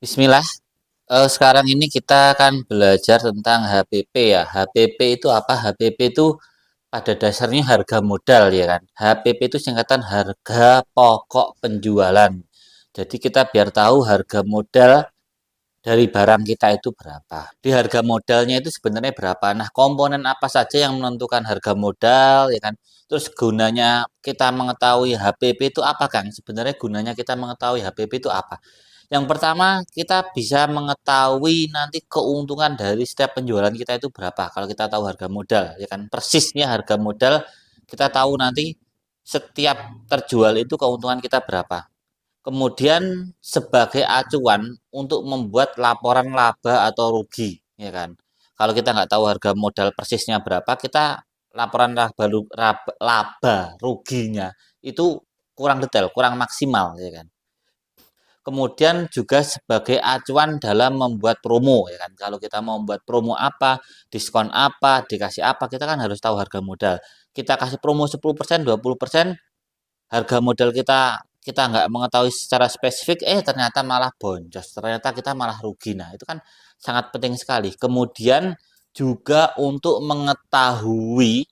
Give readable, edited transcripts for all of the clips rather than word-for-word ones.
Bismillah, sekarang ini kita akan belajar tentang HPP ya. HPP itu apa? HPP itu pada dasarnya harga modal ya kan. HPP itu singkatan harga pokok penjualan. Jadi kita biar tahu harga modal dari barang kita itu berapa. Di harga modalnya itu sebenarnya berapa. Nah, komponen apa saja yang menentukan harga modal ya kan. Terus gunanya kita mengetahui HPP itu apa, Kang? Sebenarnya gunanya kita mengetahui HPP itu apa? Yang pertama, kita bisa mengetahui nanti keuntungan dari setiap penjualan kita itu berapa. Kalau kita tahu harga modal, ya kan, persisnya harga modal, kita tahu nanti setiap terjual itu keuntungan kita berapa. Kemudian sebagai acuan untuk membuat laporan laba atau rugi, ya kan. Kalau kita nggak tahu harga modal persisnya berapa, kita laporan laba ruginya itu kurang detail, kurang maksimal, ya kan. Kemudian juga sebagai acuan dalam membuat promo ya kan. Kalau kita mau membuat promo apa, diskon apa, dikasih apa, kita kan harus tahu harga modal. Kita kasih promo 10%, 20%, harga modal kita nggak mengetahui secara spesifik, ternyata malah boncos, ternyata kita malah rugi. Nah, itu kan sangat penting sekali. Kemudian juga untuk mengetahui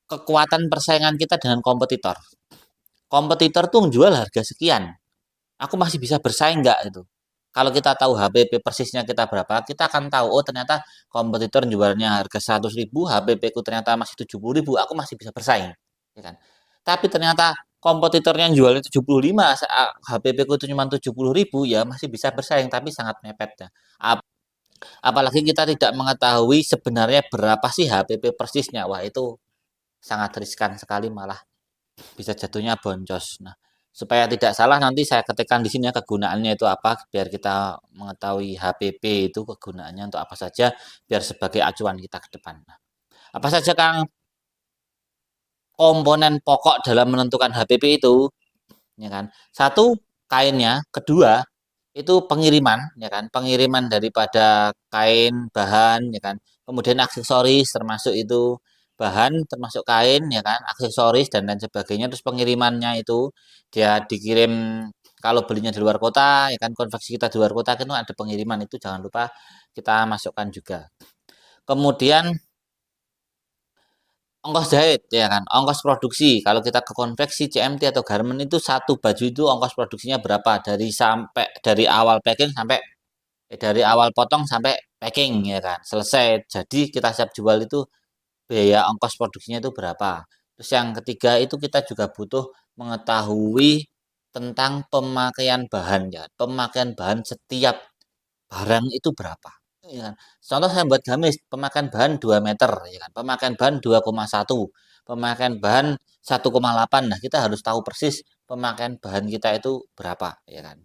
kekuatan persaingan kita dengan kompetitor. Kompetitor tuh jual harga sekian, aku masih bisa bersaing nggak itu. Kalau kita tahu HPP persisnya kita berapa, kita akan tahu, oh ternyata kompetitor jualnya harga 100.000, HPP ku ternyata masih 70.000, aku masih bisa bersaing. Ya kan? Tapi ternyata kompetitornya jualnya 75, HPP ku itu cuma 70.000, ya masih bisa bersaing, tapi sangat mepet ya. Apalagi kita tidak mengetahui sebenarnya berapa sih HPP persisnya, wah itu sangat riskan sekali, malah bisa jatuhnya boncos. Nah, supaya tidak salah nanti saya ketikkan di sini ya kegunaannya itu apa biar kita mengetahui HPP itu kegunaannya untuk apa saja biar sebagai acuan kita ke depan. Nah, apa saja Kang komponen pokok dalam menentukan HPP itu? Ya kan? Satu, kainnya, kedua itu pengiriman ya kan, pengiriman daripada kain bahan ya kan, kemudian aksesoris termasuk itu bahan termasuk kain ya kan, aksesoris dan lain sebagainya, terus pengirimannya itu dia dikirim, kalau belinya di luar kota ya kan, konveksi kita di luar kota kan itu ada pengiriman, itu jangan lupa kita masukkan juga. Kemudian ongkos jahit ya kan, ongkos produksi. Kalau kita ke konveksi CMT atau garment itu satu baju itu ongkos produksinya berapa dari awal packing sampai dari awal potong sampai packing ya kan. Selesai. Jadi kita siap jual itu biaya ongkos produksinya itu berapa. Terus yang ketiga itu kita juga butuh mengetahui tentang pemakaian bahan ya. Pemakaian bahan setiap barang itu berapa. Ya kan? Contoh saya buat gamis, pemakaian bahan 2 meter, ya kan? Pemakaian bahan 2,1, pemakaian bahan 1,8. Nah, kita harus tahu persis pemakaian bahan kita itu berapa, ya kan?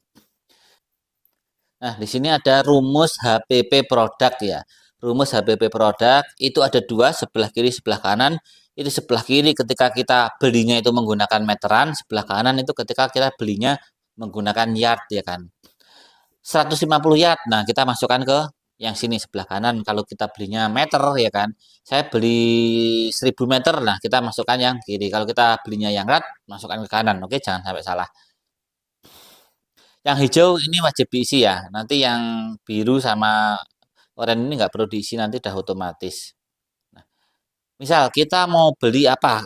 Nah, di sini ada rumus HPP produk ya. Rumus HPP produk itu ada dua, sebelah kiri, sebelah kanan. Itu sebelah kiri ketika kita belinya itu menggunakan meteran, sebelah kanan itu ketika kita belinya menggunakan yard ya kan. 150 yard. Nah, kita masukkan ke yang sini sebelah kanan. Kalau kita belinya meter ya kan. Saya beli 1000 meter. Nah, kita masukkan yang kiri. Kalau kita belinya yang yard, masukkan ke kanan. Oke, jangan sampai salah. Yang hijau ini wajib diisi ya. Nanti yang biru sama oranye ini nggak perlu diisi, nanti udah otomatis. Nah, misal kita mau beli apa?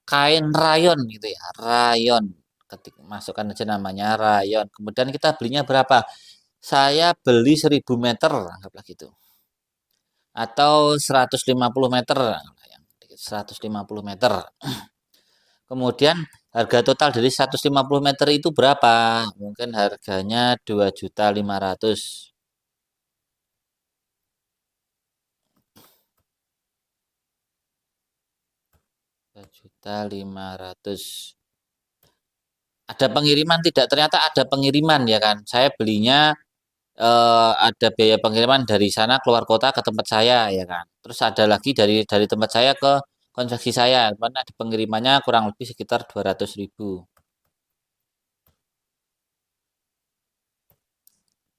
Kain rayon gitu ya. Rayon. Ketik masukkan aja namanya rayon. Kemudian kita belinya berapa? Saya beli 1000 meter, anggaplah gitu. Atau 150 meter, 150 meter. Kemudian harga total dari 150 meter itu berapa? Mungkin harganya 2.500.000. 2.500.000. Ada pengiriman tidak? Ternyata ada pengiriman ya kan. Saya belinya ada biaya pengiriman dari sana keluar kota ke tempat saya ya kan. Terus ada lagi dari tempat saya ke konveksi saya. Mana ada pengirimannya kurang lebih sekitar 200.000.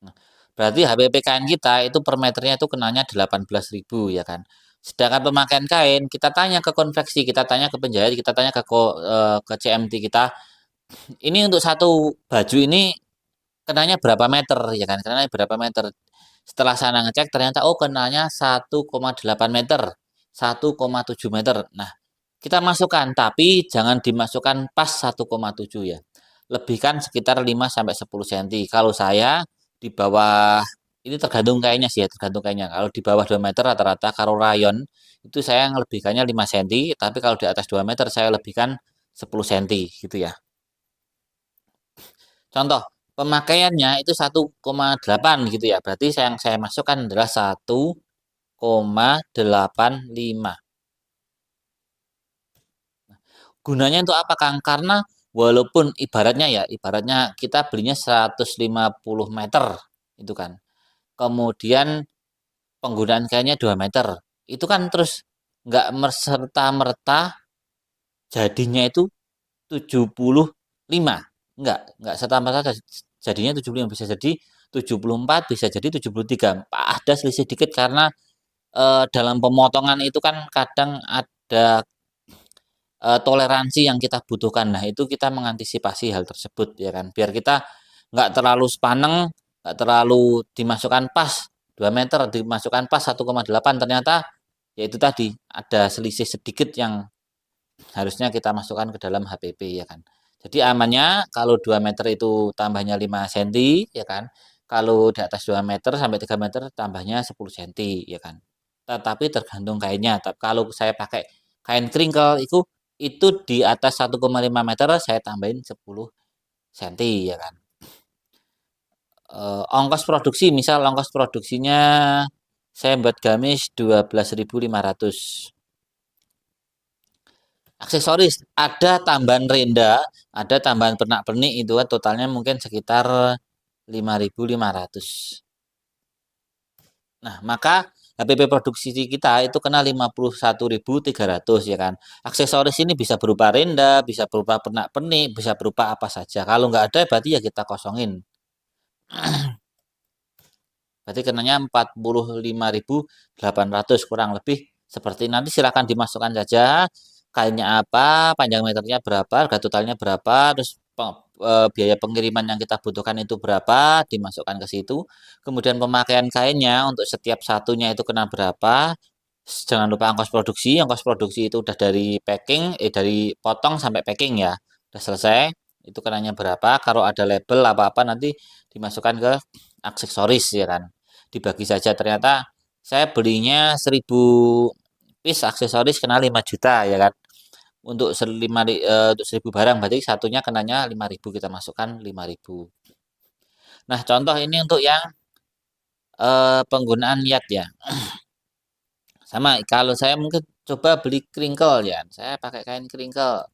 Nah, berarti HPPKN kita itu per meternya itu kenanya 18.000 ya kan. Sedangkan pemakaian kain kita tanya ke konveksi, kita tanya ke penjahit, kita tanya ke CMT kita. Ini untuk satu baju ini kenanya berapa meter ya kan, kenanya berapa meter. Setelah sana ngecek ternyata oh kenanya 1,8 meter, 1,7 meter. Nah, kita masukkan tapi jangan dimasukkan pas 1,7 ya. Lebihkan sekitar 5 sampai 10 cm. Kalau saya di bawah ini tergantung kayaknya sih ya, tergantung kayaknya. Kalau di bawah 2 meter rata-rata karo rayon itu saya lebihkannya 5 cm, tapi kalau di atas 2 meter saya lebihkan 10 cm gitu ya. Contoh, pemakaiannya itu 1,8 gitu ya. Berarti yang saya masukkan adalah 1,85. Gunanya untuk apa, Kang? Karena walaupun ibaratnya ya, ibaratnya kita belinya 150 meter itu kan. Kemudian penggunaan kainnya 2 meter. Itu kan terus nggak serta-merta jadinya itu 75. Enggak serta-merta jadinya 75, bisa jadi 74, bisa jadi 73. Ada selisih dikit karena dalam pemotongan itu kan kadang ada toleransi yang kita butuhkan. Nah, itu kita mengantisipasi hal tersebut ya kan. Biar kita nggak terlalu sepaneng, nggak terlalu dimasukkan pas 2 meter, dimasukkan pas 1,8 ternyata ya itu tadi ada selisih sedikit yang harusnya kita masukkan ke dalam HPP ya kan. Jadi amannya kalau 2 meter itu tambahnya 5 cm ya kan. Kalau di atas 2 meter sampai 3 meter tambahnya 10 cm ya kan. Tetapi tergantung kainnya. Kalau saya pakai kain kringkel itu di atas 1,5 meter saya tambahin 10 cm ya kan. Ongkos produksi misal ongkos produksinya saya buat gamis 12.500. Aksesoris ada tambahan renda, ada tambahan pernak-pernik itu kan totalnya mungkin sekitar 5.500. Nah, maka HPP produksi kita itu kena 51.300 ya kan. Aksesoris ini bisa berupa renda, bisa berupa pernak-pernik, bisa berupa apa saja. Kalau nggak ada berarti ya kita kosongin. Berarti kenanya 45.800 kurang lebih seperti nanti silakan dimasukkan saja kainnya apa, panjang meternya berapa, harga totalnya berapa, terus biaya pengiriman yang kita butuhkan itu berapa, dimasukkan ke situ. Kemudian pemakaian kainnya untuk setiap satunya itu kena berapa. Jangan lupa ongkos produksi itu udah dari packing, dari potong sampai packing ya. Udah selesai, itu kenanya berapa. Kalau ada label apa-apa nanti dimasukkan ke aksesoris ya kan. Dibagi saja ternyata saya belinya 1.000 piece aksesoris kena 5 juta ya kan. Untuk 1.000 barang berarti satunya kenanya 5.000, kita masukkan 5.000. Nah, contoh ini untuk yang penggunaan yat ya. Sama kalau saya mungkin coba beli kringkel ya. Saya pakai kain kringkel.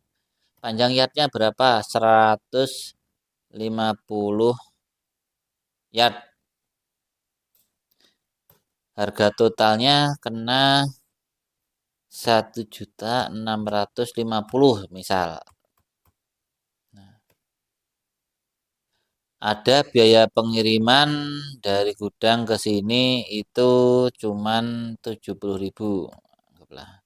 Panjang yatnya berapa? 150 yat. Harga totalnya kena 1.650 misal. Nah, ada biaya pengiriman dari gudang ke sini itu cuman 70.000. Anggaplah.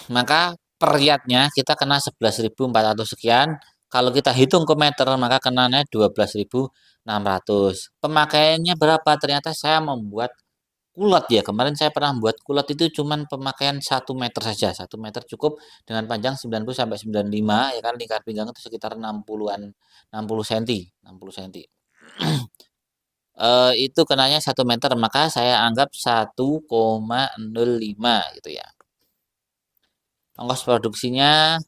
Maka per yatnya kita kena 11.400 sekian. Kalau kita hitung ke meter maka kenanya 12.600. Pemakaiannya berapa? Ternyata saya membuat kulot ya. Kemarin saya pernah membuat kulot itu cuman pemakaian 1 meter saja. 1 meter cukup dengan panjang 90 sampai 95 ya kan, lingkar pinggang itu sekitar 60-an, 60 cm, 60 cm. Itu kenanya 1 meter maka saya anggap 1,05 gitu ya. Ongkos produksinya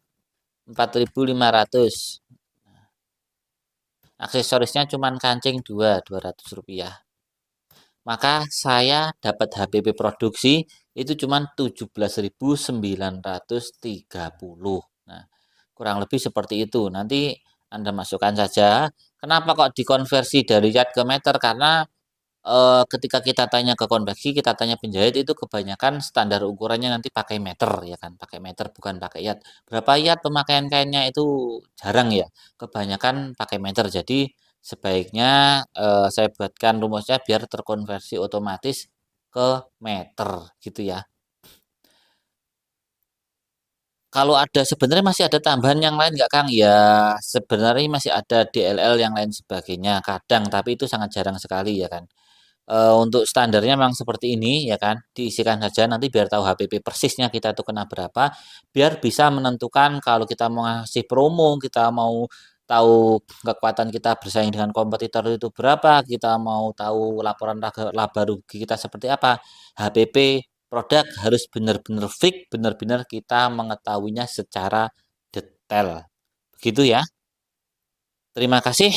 4.500. Aksesorisnya cuma kancing 200 rupiah. Maka saya dapat HPP produksi itu cuma 17.930. Nah, kurang lebih seperti itu. Nanti Anda masukkan saja. Kenapa kok dikonversi dari yard ke meter? Karena ketika kita tanya ke konveksi, kita tanya penjahit itu kebanyakan standar ukurannya nanti pakai meter ya kan, pakai meter bukan pakai yard. Berapa yard pemakaian kainnya itu jarang ya, kebanyakan pakai meter. Jadi sebaiknya saya buatkan rumusnya biar terkonversi otomatis ke meter gitu ya. Kalau ada sebenarnya masih ada tambahan yang lain nggak Kang? Ya sebenarnya masih ada DLL yang lain sebagainya kadang, tapi itu sangat jarang sekali ya kan. Untuk standarnya memang seperti ini ya kan, diisikan saja nanti biar tahu HPP persisnya kita tuh kena berapa, biar bisa menentukan kalau kita mau ngasih promo, kita mau tahu kekuatan kita bersaing dengan kompetitor itu berapa, kita mau tahu laporan laba rugi kita seperti apa, HPP produk harus benar-benar fix, benar-benar kita mengetahuinya secara detail. Begitu ya. Terima kasih